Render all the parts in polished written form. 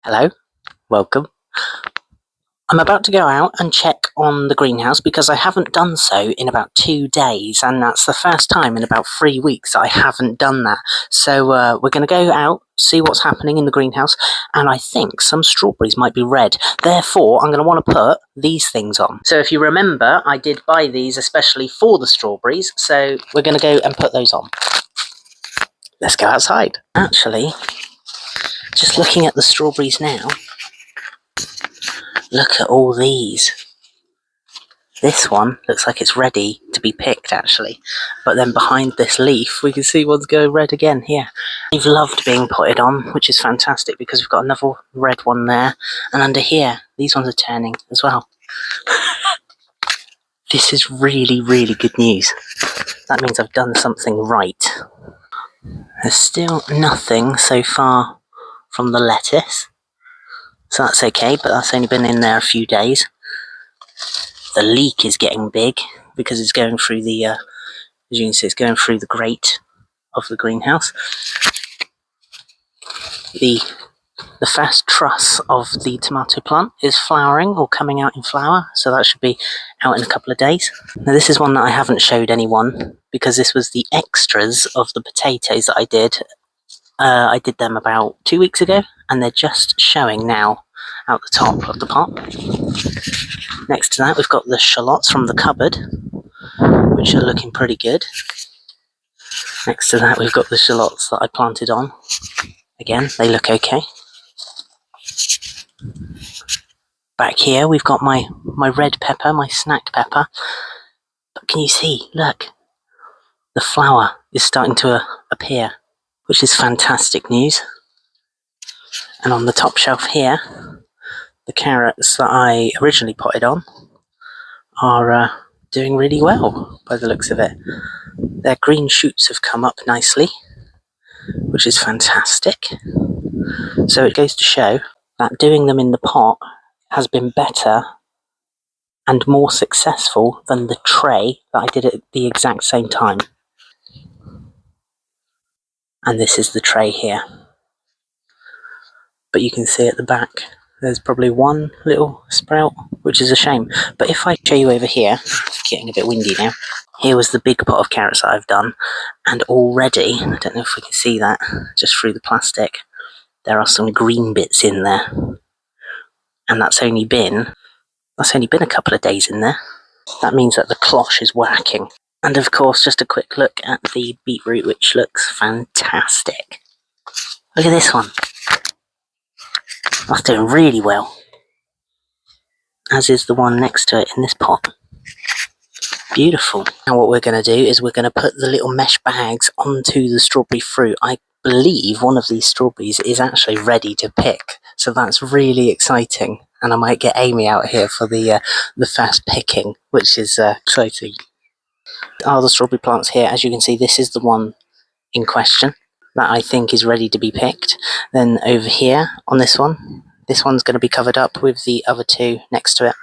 Hello, welcome. I'm about to go out and check on the greenhouse because I haven't done so in about 2 days, and that's the first time in about 3 weeks I haven't done that. So we're going to go out, see what's happening in the greenhouse, and I think some strawberries might be red. Therefore, I'm going to want to put these things on. So if you remember, I did buy these especially for the strawberries, so we're going to go and put those on. Let's go outside. Actually, just looking at the strawberries now, look at all these. This one looks like it's ready to be picked, actually. But then behind this leaf, we can see one's going red again here. They've loved being potted on, which is fantastic because we've got another red one there. And under here, these ones are turning as well. This is really, really good news. That means I've done something right. There's still nothing so far from the lettuce. So that's okay, but that's only been in there a few days. The leek is getting big because it's going through the, as you can see, it's going through the grate of the greenhouse. The first truss of the tomato plant is flowering or coming out in flower, so that should be out in a couple of days. Now this is one that I haven't showed anyone because this was the extras of the potatoes that I did. I did them about 2 weeks ago, and they're just showing now out the top of the pot. Next to that, we've got the shallots from the cupboard, which are looking pretty good. Next to that, we've got the shallots that I planted on. Again, they look okay. Back here, we've got my red pepper, my snack pepper. But can you see? Look, the flower is starting to appear, which is fantastic news. And on the top shelf here, the carrots that I originally potted on are doing really well by the looks of it. Their green shoots have come up nicely, which is fantastic. So it goes to show that doing them in the pot has been better and more successful than the tray that I did at the exact same time. And this is the tray here. But you can see at the back, there's probably one little sprout, which is a shame. But if I show you over here, it's getting a bit windy now. Here was the big pot of carrots that I've done. And already, I don't know if we can see that, just through the plastic, there are some green bits in there. And that's only been a couple of days in there. That means that the cloche is working. And of course, just a quick look at the beetroot, which looks fantastic. Look at this one. That's doing really well. As is the one next to it in this pot. Beautiful. Now what we're going to do is we're going to put the little mesh bags onto the strawberry fruit. I believe one of these strawberries is actually ready to pick. So that's really exciting. And I might get Amy out here for the first picking, which is exciting. The strawberry plants here. As you can see, this is the one in question that I think is ready to be picked. Then over here on this one's going to be covered up with the other two next to it.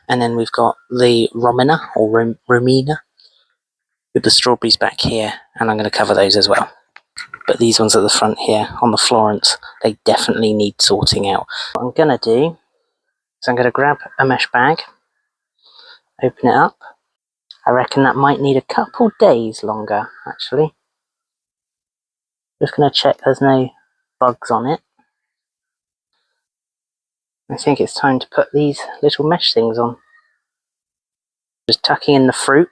And then we've got the Romina or Romina with the strawberries back here, and I'm going to cover those as well. But these ones at the front here on the Florence, they definitely need sorting out. What I'm going to do is I'm going to grab a mesh bag, open it up. I reckon that might need a couple days longer, actually. Just going to check there's no bugs on it. I think it's time to put these little mesh things on. Just tucking in the fruit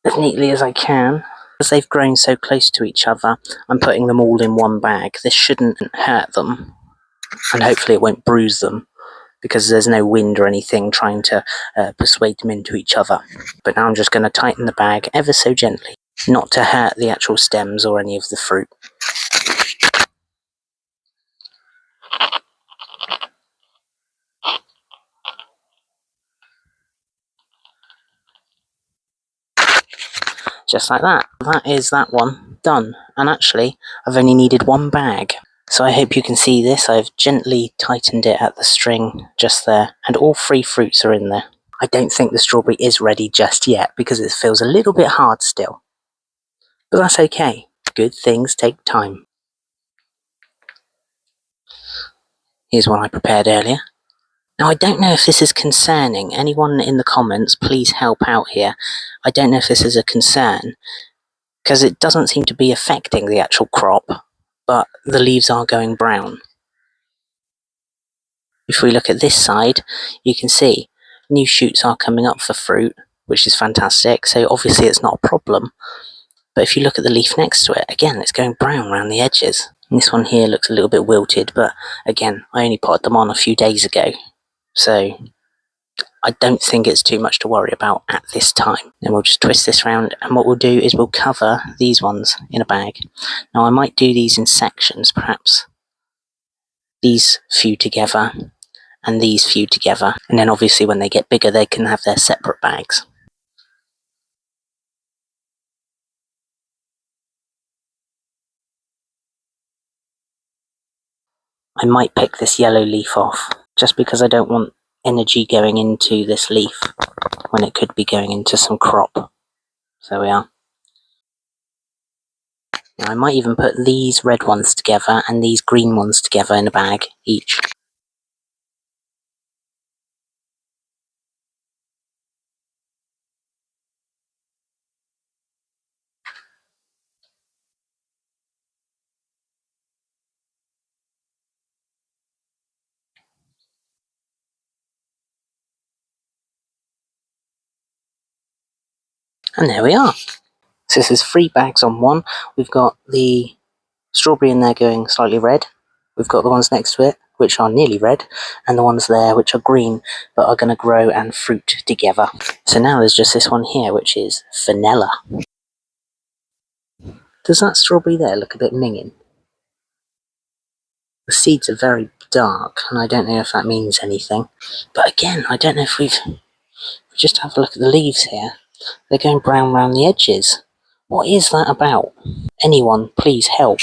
as neatly as I can. As they've grown so close to each other, I'm putting them all in one bag. This shouldn't hurt them, and hopefully it won't bruise them, because there's no wind or anything trying to persuade them into each other. But now I'm just going to tighten the bag ever so gently, not to hurt the actual stems or any of the fruit. Just like that. That is that one done. And actually, I've only needed one bag. So I hope you can see this. I've gently tightened it at the string just there. And all 3 fruits are in there. I don't think the strawberry is ready just yet because it feels a little bit hard still. But that's okay. Good things take time. Here's one I prepared earlier. Now, I don't know if this is concerning. Anyone in the comments, please help out here. I don't know if this is a concern, because it doesn't seem to be affecting the actual crop, but the leaves are going brown. If we look at this side, you can see new shoots are coming up for fruit, which is fantastic, so obviously it's not a problem. But if you look at the leaf next to it, again, it's going brown around the edges. And this one here looks a little bit wilted, but again, I only potted them on a few days ago, so I don't think it's too much to worry about at this time. Then we'll just twist this round, and what we'll do is we'll cover these ones in a bag. Now, I might do these in sections, perhaps these few together and these few together, and then obviously when they get bigger they can have their separate bags. I might pick this yellow leaf off, just because I don't want energy going into this leaf when it could be going into some crop. So we are. Now, I might even put these red ones together and these green ones together in a bag each. And there we are. So this is 3 bags on one. We've got the strawberry in there going slightly red. We've got the ones next to it, which are nearly red, and the ones there which are green, but are going to grow and fruit together. So now there's just this one here, which is vanilla. Does that strawberry there look a bit minging? The seeds are very dark, and I don't know if that means anything. But again, I don't know if we've... Just have a look at the leaves here. They're going brown around the edges. What is that about? Anyone, please help.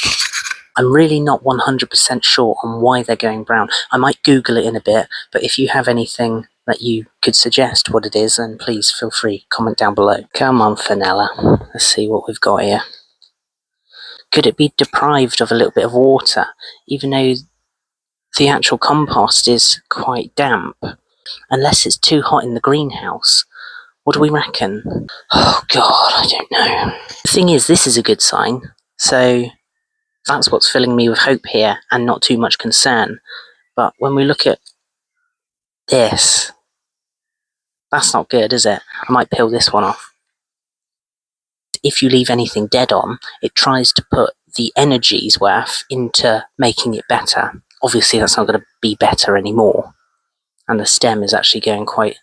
I'm really not 100% sure on why they're going brown. I might Google it in a bit, but if you have anything that you could suggest what it is, then please feel free, comment down below. Come on, Fenella. Let's see what we've got here. Could it be deprived of a little bit of water, even though the actual compost is quite damp? Unless it's too hot in the greenhouse. What do we reckon? Oh god, I don't know. The thing is, this is a good sign, so that's what's filling me with hope here and not too much concern. But when we look at this, that's not good, is it? I might peel this one off. If you leave anything dead on, it tries to put the energy's worth into making it better. Obviously that's not going to be better anymore, and the stem is actually going quite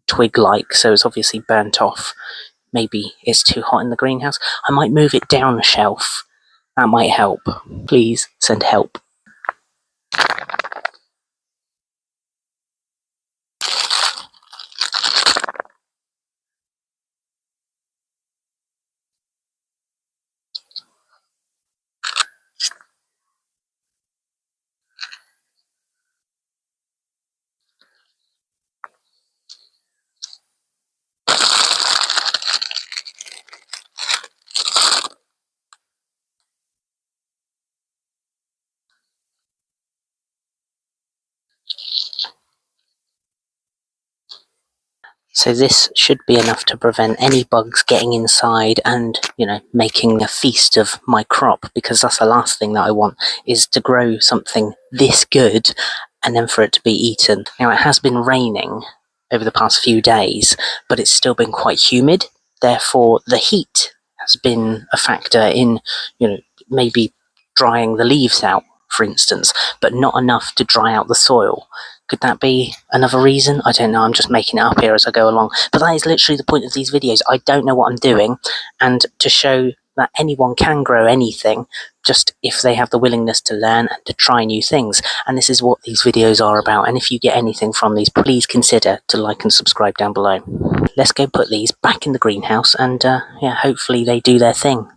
twig-like, so it's obviously burnt off. Maybe it's too hot in the greenhouse. I might move it down a shelf. That might help. Please send help. So this should be enough to prevent any bugs getting inside and, making a feast of my crop, because that's the last thing that I want, is to grow something this good and then for it to be eaten. Now, it has been raining over the past few days, but it's still been quite humid. Therefore, the heat has been a factor in, maybe drying the leaves out, for instance, but not enough to dry out the soil. Could that be another reason? I don't know, I'm just making it up here as I go along. But that is literally the point of these videos. I don't know what I'm doing, and to show that anyone can grow anything, just if they have the willingness to learn and to try new things. And this is what these videos are about. And if you get anything from these, please consider to like and subscribe down below. Let's go put these back in the greenhouse, and hopefully they do their thing.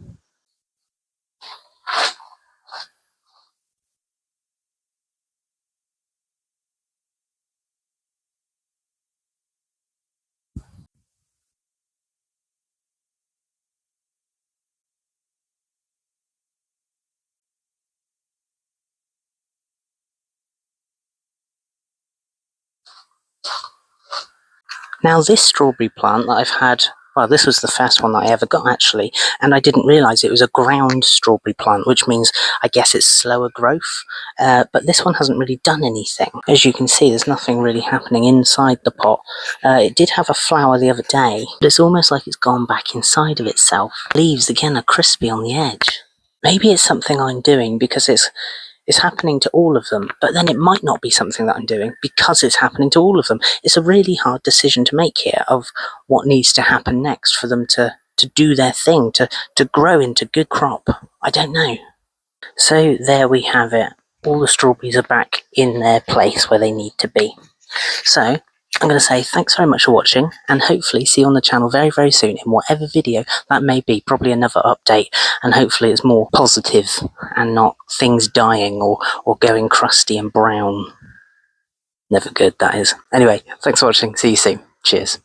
Now this strawberry plant that I've had, well, this was the first one that I ever got actually, and I didn't realise it was a ground strawberry plant, which means I guess it's slower growth, but this one hasn't really done anything. As you can see, there's nothing really happening inside the pot. It did have a flower the other day, but it's almost like it's gone back inside of itself. Leaves again are crispy on the edge. Maybe it's something I'm doing because it's happening to all of them, but then it might not be something that I'm doing because it's happening to all of them. It's a really hard decision to make here of what needs to happen next for them to do their thing, to grow into good crop. I don't know. So there we have it. All the strawberries are back in their place where they need to be. So I'm going to say thanks very much for watching, and hopefully see you on the channel very, very soon in whatever video that may be. Probably another update, and hopefully it's more positive and not things dying or going crusty and brown. Never good, that is. Anyway, thanks for watching. See you soon. Cheers.